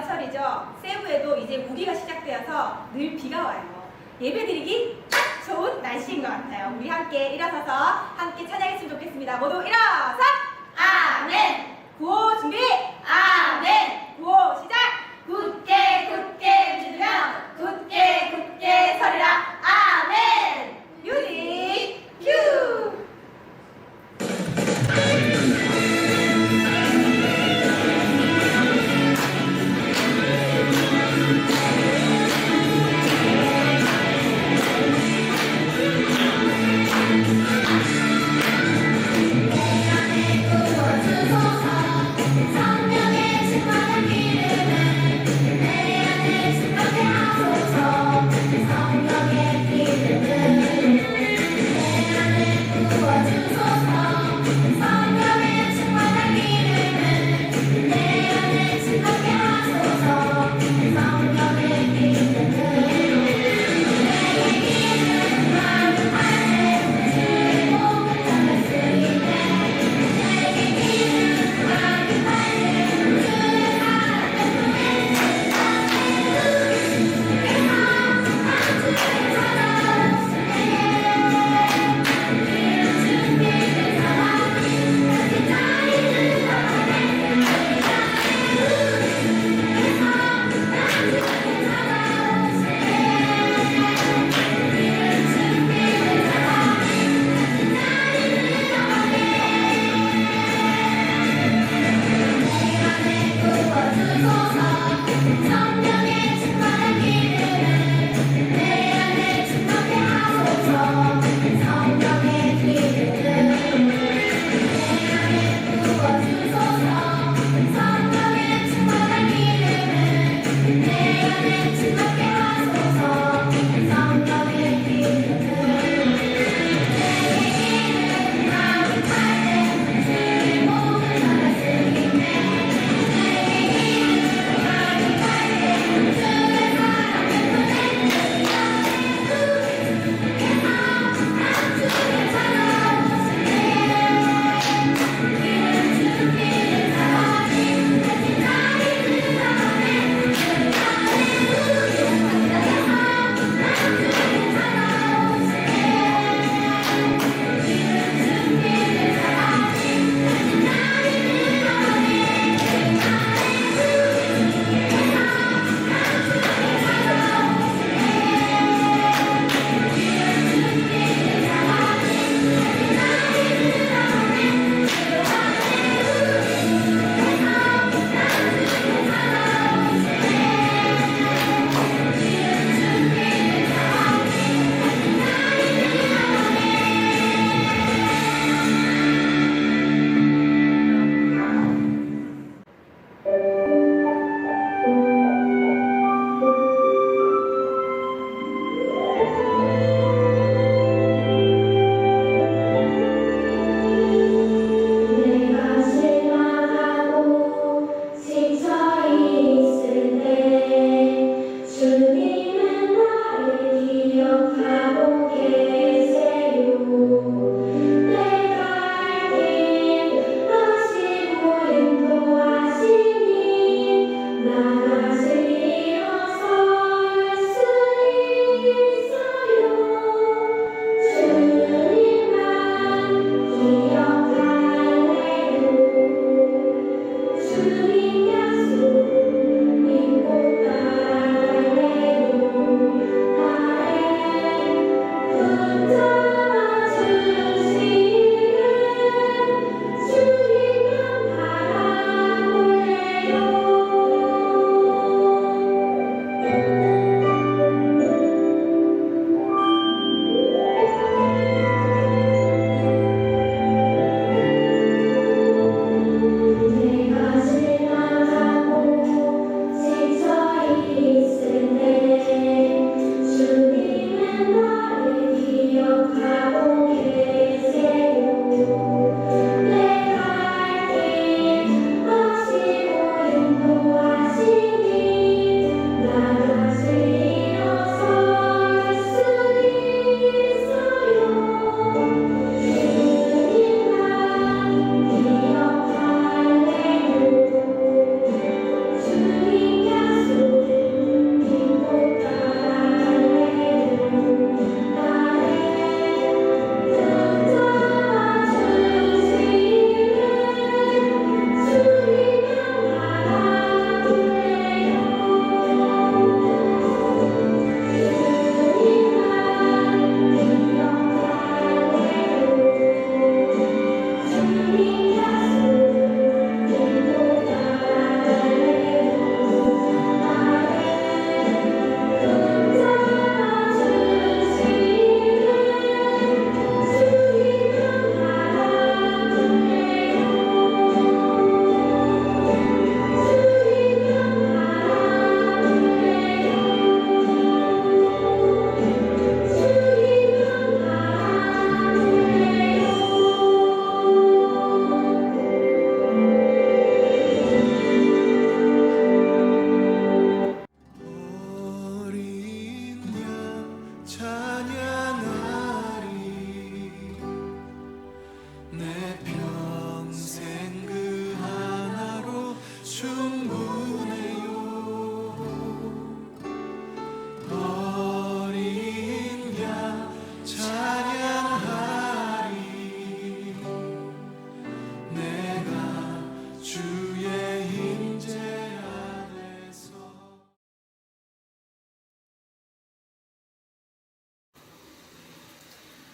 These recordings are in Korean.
설이죠. 세부에도 이제 우기가 시작되어서 늘 비가 와요. 예배드리기 딱 좋은 날씨인 것 같아요. 우리 함께 일어서서 함께 찬양했으면 좋겠습니다. 모두 일어서 아멘. 구호 준비 아멘. 구호 시작. 굳게 굳게 믿으며 굳게 굳게 서리라 아멘. 뮤직 큐. 성령의 충만을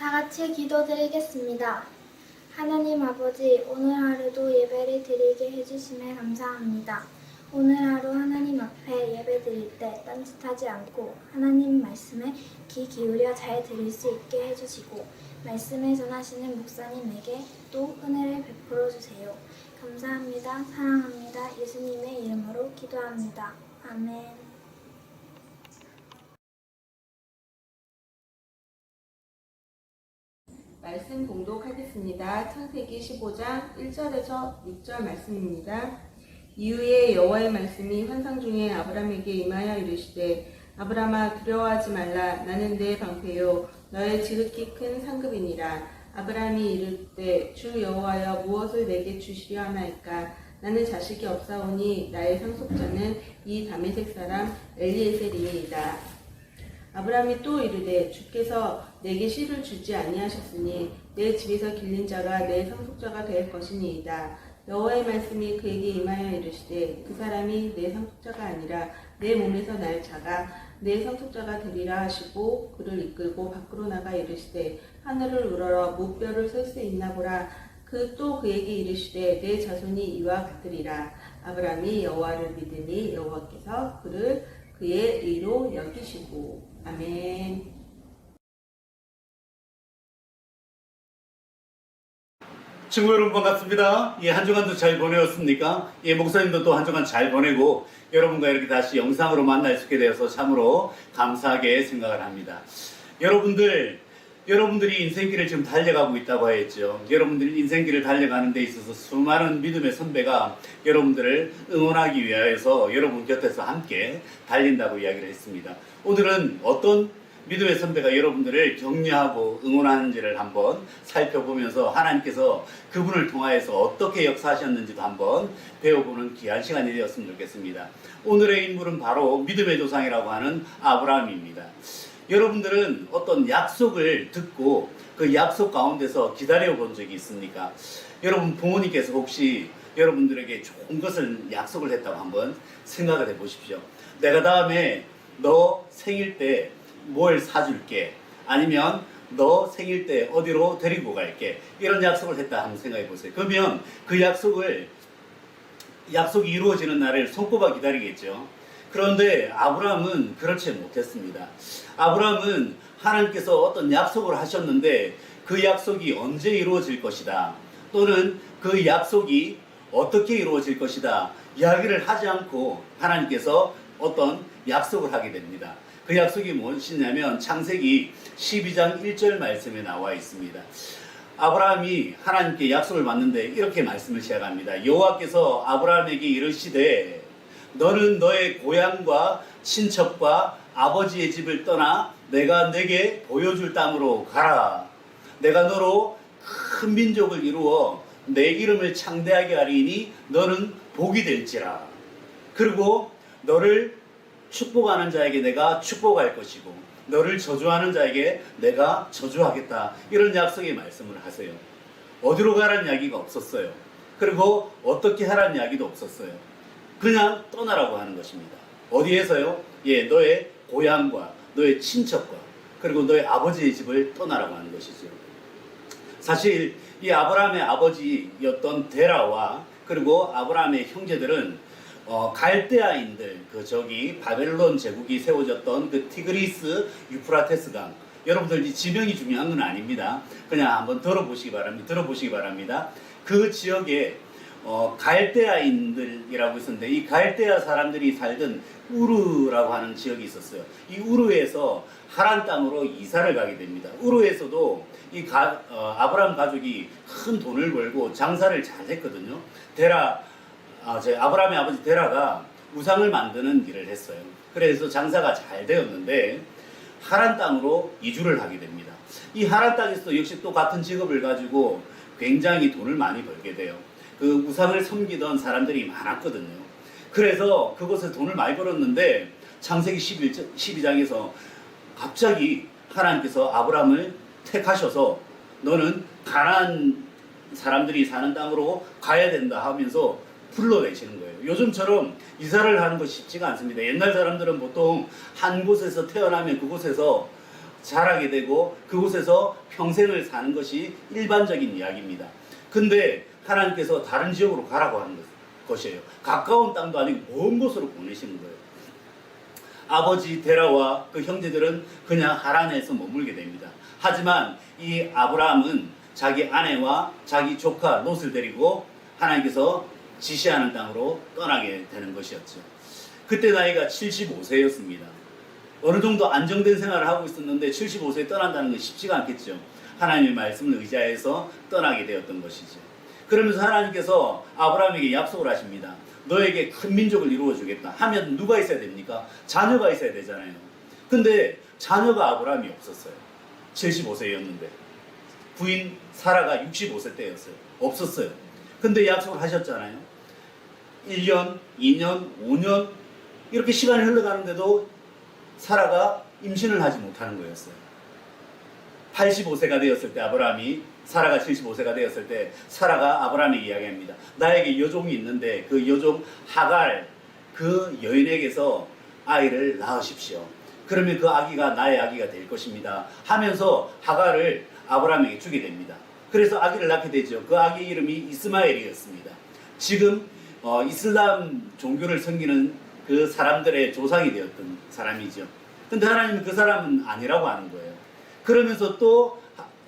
다 같이 기도드리겠습니다. 하나님 아버지, 오늘 하루도 예배를 드리게 해주심에 감사합니다. 오늘 하루 하나님 앞에 예배 드릴 때 딴짓하지 않고 하나님 말씀에 귀 기울여 잘 들을 수 있게 해주시고 말씀을 전하시는 목사님에게 또 은혜를 베풀어 주세요. 감사합니다. 사랑합니다. 예수님의 이름으로 기도합니다. 아멘. 말씀 봉독하겠습니다. 창세기 15장 1절에서 6절 말씀입니다. 이후에 여호와의 말씀이 환상 중에 아브람에게 임하여 이르시되 아브람아 두려워하지 말라. 나는 내 방패요 너의 지극히 큰 상급이니라. 아브람이 이르되 주 여호와여 무엇을 내게 주시려 하나이까. 나는 자식이 없사오니 나의 상속자는 이 다메섹 사람 엘리에셀이니이다. 아브람이 또 이르되 주께서 내게 씨를 주지 아니하셨으니 내 집에서 길린 자가 내 상속자가 될 것이니이다. 여호와의 말씀이 그에게 임하여 이르시되 그 사람이 내 상속자가 아니라 내 몸에서 날 자가 내 상속자가 되리라 하시고 그를 이끌고 밖으로 나가 이르시되 하늘을 우러러 무뼈를 셀 수 있나 보라. 또 그에게 이르시되 내 자손이 이와 같으리라. 아브람이 여호와를 믿으니 여호와께서 그를 그의 의로 여기시고. 아멘. 친구 여러분 반갑습니다. 한 주간도 잘 보내었습니까? 목사님도 또 한 주간 잘 보내고 여러분과 이렇게 다시 영상으로 만날 수 있게 되어서 참으로 감사하게 생각을 합니다. 여러분들이 인생길을 지금 달려가고 있다고 하였죠. 여러분들이 인생길을 달려가는 데 있어서 수많은 믿음의 선배가 여러분들을 응원하기 위하여서 여러분 곁에서 함께 달린다고 이야기를 했습니다. 오늘은 어떤 믿음의 선배가 여러분들을 격려하고 응원하는지를 한번 살펴보면서 하나님께서 그분을 통하여서 어떻게 역사하셨는지도 한번 배워보는 귀한 시간이 되었으면 좋겠습니다. 오늘의 인물은 바로 믿음의 조상이라고 하는 아브라함입니다. 여러분들은 어떤 약속을 듣고 그 약속 가운데서 기다려 본 적이 있습니까? 여러분 부모님께서 혹시 여러분들에게 좋은 것을 약속을 했다고 한번 생각을 해 보십시오. 내가 다음에 너 생일 때 뭘 사줄게, 아니면 너 생일 때 어디로 데리고 갈게, 이런 약속을 했다 한번 생각해 보세요. 그러면 그 약속이 이루어지는 날을 손꼽아 기다리겠죠. 그런데 아브라함은 그렇지 못했습니다. 아브라함은 하나님께서 어떤 약속을 하셨는데 그 약속이 언제 이루어질 것이다, 또는 그 약속이 어떻게 이루어질 것이다 이야기를 하지 않고 하나님께서 어떤 약속을 하게 됩니다. 그 약속이 무엇이냐면 창세기 12장 1절 말씀에 나와 있습니다. 아브라함이 하나님께 약속을 받는데 이렇게 말씀을 시작합니다. 여호와께서 아브라함에게 이르시되 너는 너의 고향과 친척과 아버지의 집을 떠나 내가 내게 보여줄 땅으로 가라. 내가 너로 큰 민족을 이루어 내 이름을 창대하게 하리니 너는 복이 될지라. 그리고 너를 축복하는 자에게 내가 축복할 것이고 너를 저주하는 자에게 내가 저주하겠다. 이런 약속의 말씀을 하세요. 어디로 가라는 이야기가 없었어요. 그리고 어떻게 하라는 이야기도 없었어요. 그냥 떠나라고 하는 것입니다. 어디에서요? 너의 고향과 너의 친척과 그리고 너의 아버지의 집을 떠나라고 하는 것이죠. 사실 이 아브라함의 아버지였던 데라와 그리고 아브라함의 형제들은 갈대아인들, 바벨론 제국이 세워졌던 그 티그리스 유프라테스 강, 여러분들 이 지명이 중요한 건 아닙니다. 그냥 한번 들어보시기 바랍니다. 그 지역에 갈대아인들이라고 있었는데 이 갈대아 사람들이 살던 우르라고 하는 지역이 있었어요. 이 우르에서 하란 땅으로 이사를 가게 됩니다. 우르에서도 아브라함 가족이 큰 돈을 벌고 장사를 잘 했거든요. 아브라함의 아버지 데라가 우상을 만드는 일을 했어요. 그래서 장사가 잘 되었는데 하란 땅으로 이주를 하게 됩니다. 이 하란 땅에서 역시 또 같은 직업을 가지고 굉장히 돈을 많이 벌게 돼요. 그 우상을 섬기던 사람들이 많았거든요. 그래서 그곳에서 돈을 많이 벌었는데 창세기 12장에서 갑자기 하나님께서 아브라함을 택하셔서 너는 가나안 사람들이 사는 땅으로 가야 된다 하면서 불러내시는 거예요. 요즘처럼 이사를 하는 것이 쉽지가 않습니다. 옛날 사람들은 보통 한 곳에서 태어나면 그곳에서 자라게 되고 그곳에서 평생을 사는 것이 일반적인 이야기입니다. 근데 하나님께서 다른 지역으로 가라고 하는 것이에요. 가까운 땅도 아니고 먼 곳으로 보내시는 거예요. 아버지 데라와 그 형제들은 그냥 하란에서 머물게 됩니다. 하지만 이 아브라함은 자기 아내와 자기 조카 롯을 데리고 하나님께서 지시하는 땅으로 떠나게 되는 것이었죠. 그때 나이가 75세였습니다. 어느 정도 안정된 생활을 하고 있었는데 75세에 떠난다는 건 쉽지가 않겠죠. 하나님의 말씀을 의지해서 떠나게 되었던 것이죠. 그러면서 하나님께서 아브라함에게 약속을 하십니다. 너에게 큰 민족을 이루어 주겠다 하면 누가 있어야 됩니까? 자녀가 있어야 되잖아요. 근데 자녀가 아브라함이 없었어요. 75세였는데 부인 사라가 65세 때였어요. 없었어요. 근데 약속을 하셨잖아요. 1년, 2년, 5년 이렇게 시간이 흘러가는데도 사라가 임신을 하지 못하는 거였어요. 85세가 되었을 때 아브라함이, 사라가 75세가 되었을 때 사라가 아브라함에게 이야기합니다. 나에게 여종이 있는데 그 여종 하갈 그 여인에게서 아이를 낳으십시오. 그러면 그 아기가 나의 아기가 될 것입니다 하면서 하갈을 아브라함에게 주게 됩니다. 그래서 아기를 낳게 되죠. 그 아기 이름이 이스마엘이었습니다. 지금 이슬람 종교를 섬기는 그 사람들의 조상이 되었던 사람이죠. 근데 하나님은 그 사람은 아니라고 하는 거예요. 그러면서 또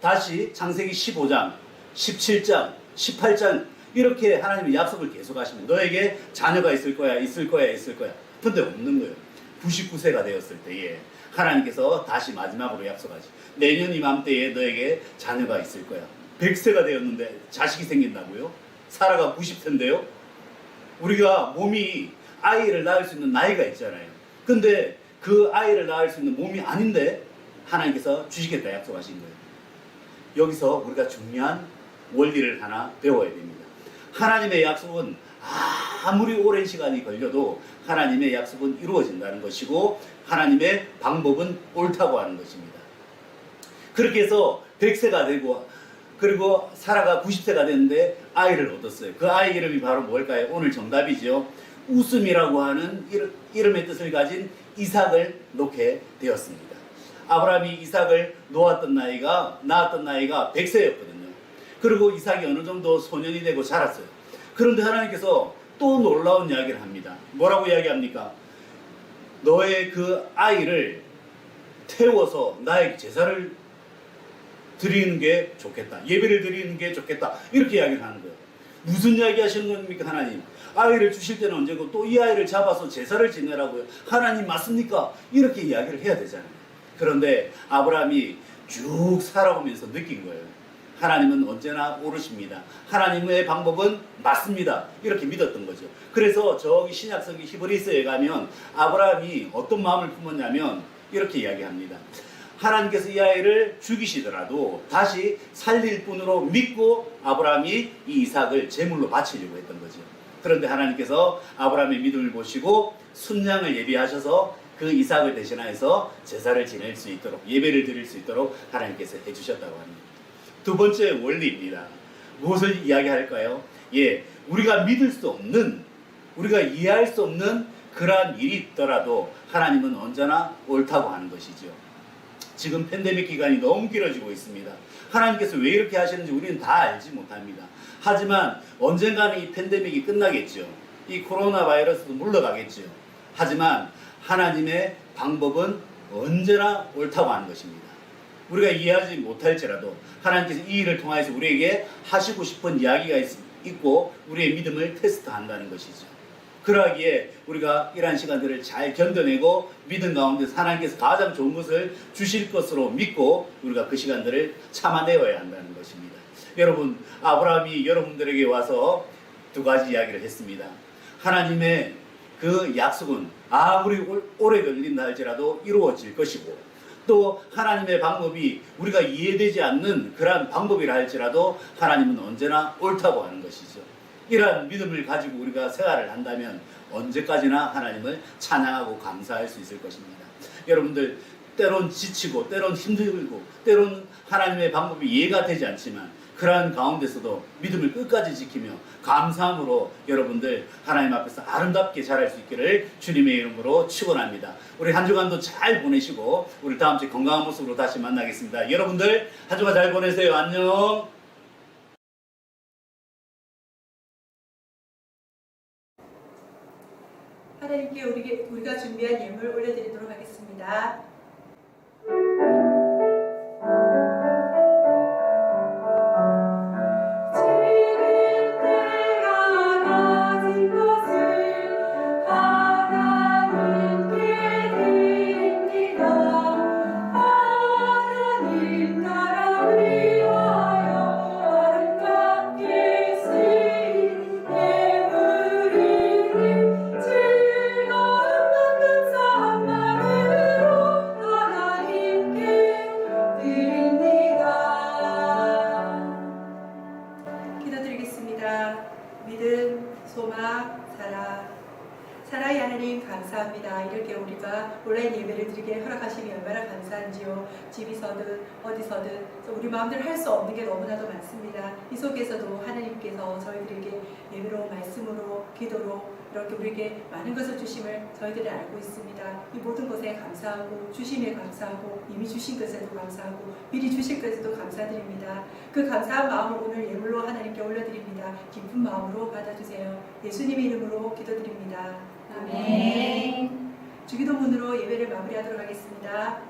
다시 창세기 15장, 17장, 18장 이렇게 하나님의 약속을 계속 하시면 너에게 자녀가 있을 거야, 있을 거야, 있을 거야. 근데 없는 거예요. 99세가 되었을 때에 하나님께서 다시 마지막으로 약속하지. 내년 이맘때에 너에게 자녀가 있을 거야. 100세가 되었는데 자식이 생긴다고요? 사라가 90세인데요? 우리가 몸이 아이를 낳을 수 있는 나이가 있잖아요. 근데 그 아이를 낳을 수 있는 몸이 아닌데 하나님께서 주시겠다 약속하신 거예요. 여기서 우리가 중요한 원리를 하나 배워야 됩니다. 하나님의 약속은 아무리 오랜 시간이 걸려도 하나님의 약속은 이루어진다는 것이고 하나님의 방법은 옳다고 하는 것입니다. 그렇게 해서 100세가 되고 그리고 사라가 90세가 됐는데 아이를 얻었어요. 그 아이 이름이 바로 뭘까요? 오늘 정답이죠. 웃음이라고 하는 이름의 뜻을 가진 이삭을 놓게 되었습니다. 아브라함이 이삭을 낳았던 나이가 100세였거든요. 그리고 이삭이 어느 정도 소년이 되고 자랐어요. 그런데 하나님께서 또 놀라운 이야기를 합니다. 뭐라고 이야기합니까? 너의 그 아이를 태워서 나에게 제사를 드리는 게 좋겠다. 예배를 드리는 게 좋겠다. 이렇게 이야기를 하는 거예요. 무슨 이야기 하시는 겁니까, 하나님? 아이를 주실 때는 언제고 또 이 아이를 잡아서 제사를 지내라고요. 하나님 맞습니까? 이렇게 이야기를 해야 되잖아요. 그런데 아브라함이 쭉 살아오면서 느낀 거예요. 하나님은 언제나 옳으십니다. 하나님의 방법은 맞습니다. 이렇게 믿었던 거죠. 그래서 저기 신약성기 히브리서에 가면 아브라함이 어떤 마음을 품었냐면 이렇게 이야기합니다. 하나님께서 이 아이를 죽이시더라도 다시 살릴 분으로 믿고 아브라함이 이 이삭을 제물로 바치려고 했던 거죠. 그런데 하나님께서 아브라함의 믿음을 보시고 순양을 예비하셔서 그 이삭을 대신하여서 제사를 지낼 수 있도록 예배를 드릴 수 있도록 하나님께서 해주셨다고 합니다. 두 번째 원리입니다. 무엇을 이야기할까요? 우리가 믿을 수 없는, 우리가 이해할 수 없는 그러한 일이 있더라도 하나님은 언제나 옳다고 하는 것이죠. 지금 팬데믹 기간이 너무 길어지고 있습니다. 하나님께서 왜 이렇게 하시는지 우리는 다 알지 못합니다. 하지만 언젠가는 이 팬데믹이 끝나겠죠. 이 코로나 바이러스도 물러가겠죠. 하지만 하나님의 방법은 언제나 옳다고 하는 것입니다. 우리가 이해하지 못할지라도 하나님께서 이 일을 통해서 우리에게 하시고 싶은 이야기가 있고 우리의 믿음을 테스트한다는 것이죠. 그러기에 우리가 이러한 시간들을 잘 견뎌내고 믿음 가운데 하나님께서 가장 좋은 것을 주실 것으로 믿고 우리가 그 시간들을 참아내어야 한다는 것입니다. 여러분, 아브라함이 여러분들에게 와서 두 가지 이야기를 했습니다. 하나님의 그 약속은 아무리 오래 걸린다 할지라도 이루어질 것이고 또 하나님의 방법이 우리가 이해되지 않는 그러한 방법이라 할지라도 하나님은 언제나 옳다고 하는 것이죠. 이러한 믿음을 가지고 우리가 생활을 한다면 언제까지나 하나님을 찬양하고 감사할 수 있을 것입니다. 여러분들 때론 지치고 때론 힘들고 때론 하나님의 방법이 이해가 되지 않지만 그러한 가운데서도 믿음을 끝까지 지키며 감사함으로 여러분들 하나님 앞에서 아름답게 자랄 수 있기를 주님의 이름으로 축원합니다. 우리 한 주간도 잘 보내시고 우리 다음 주에 건강한 모습으로 다시 만나겠습니다. 여러분들 한 주간 잘 보내세요. 안녕. 하나님께 우리가 준비한 예물 올려드리도록 하겠습니다. 믿음, 소망, 사랑의 하나님 감사합니다. 이렇게 우리가 온라인 예배를 드리게 허락하시니 얼마나 감사한지요. 집이서든 어디서든 우리 마음대로 할 수 없는 게 너무나도 많습니다. 이 속에서도 하나님께서 저희들에게 예배로, 말씀으로, 기도로 이렇게 우리에게 많은 것을 주심을 저희들이 알고 있습니다. 이 모든 것에 감사하고 주심에 감사하고 이미 주신 것에도 감사하고 미리 주실 것에도 감사드립니다. 그 감사한 마음을 오늘 예물로 하나님께 올려드립니다. 기쁜 마음으로 받아주세요. 예수님의 이름으로 기도드립니다. 아멘. 주기도문으로 예배를 마무리하도록 하겠습니다.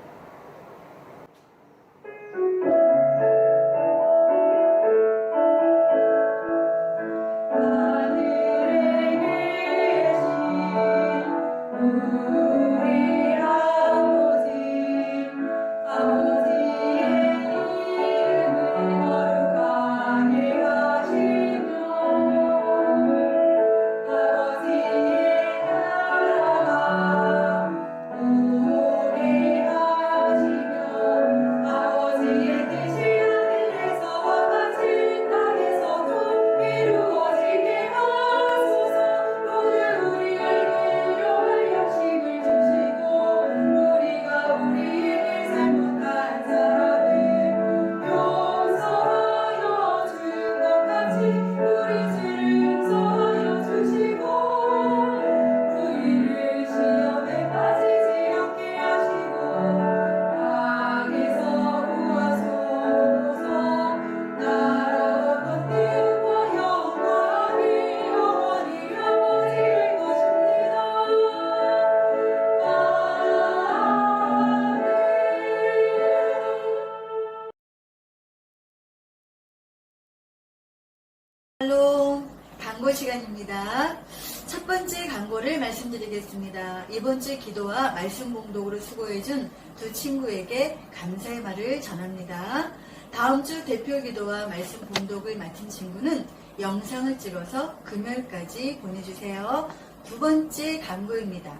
샬롬, 광고 시간입니다. 첫 번째 광고를 말씀드리겠습니다. 이번 주 기도와 말씀 봉독으로 수고해준 두 친구에게 감사의 말을 전합니다. 다음 주 대표 기도와 말씀 봉독을 맡은 친구는 영상을 찍어서 금요일까지 보내주세요. 두 번째 광고입니다.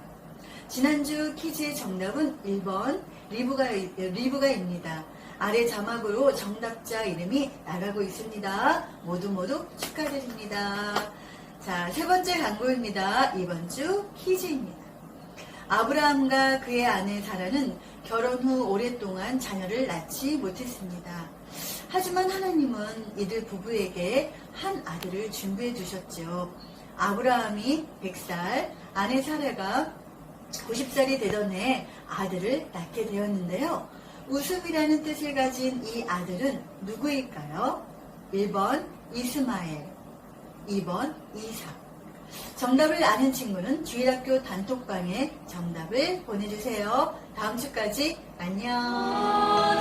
지난주 퀴즈의 정답은 1번 리브가입니다. 아래 자막으로 정답자 이름이 나가고 있습니다. 모두 축하드립니다. 자, 세 번째 광고입니다. 이번 주 퀴즈입니다. 아브라함과 그의 아내 사라는 결혼 후 오랫동안 자녀를 낳지 못했습니다. 하지만 하나님은 이들 부부에게 한 아들을 준비해 주셨죠. 아브라함이 100살, 아내 사라가 90살이 되던 해 아들을 낳게 되었는데요. 웃음이라는 뜻을 가진 이 아들은 누구일까요? 1번 이스마엘, 2번 이삭. 정답을 아는 친구는 주일학교 단톡방에 정답을 보내주세요. 다음 주까지 안녕.